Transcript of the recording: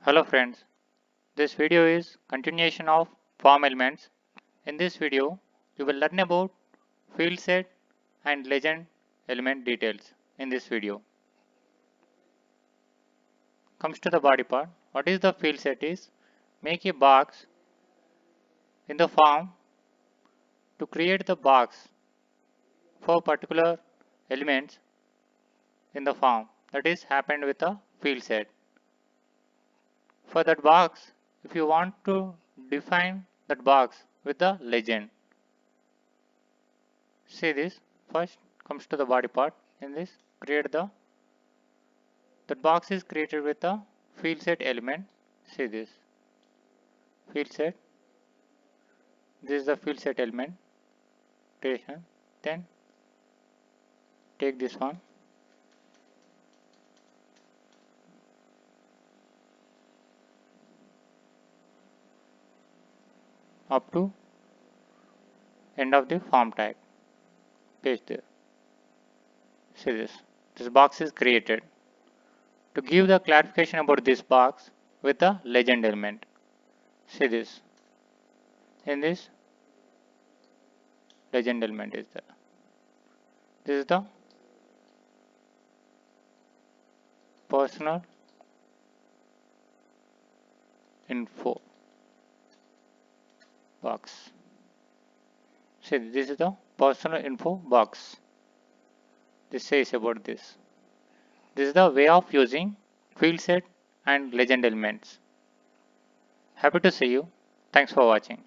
Hello friends, this video is continuation of form elements. In this video, you will learn about field set and legend element details in this video. Comes to the body part. What is the field set is? Make a box in the form to create the box for particular elements in the form. That is happened with a field set. For that box, if you want to define that box with the legend, see this. First comes to the body part. In this, create that box is created with a field set element. See this field set. This is the field set element creation. Then take this one. Up to end of the form tag. Paste there. See this. This box is created. To give the clarification about this box with a legend element. See this. In this, legend element is there. This is the personal info box. See, this is the personal info box. This says about this. This is the way of using field set and legend elements. Happy to see you. Thanks for watching.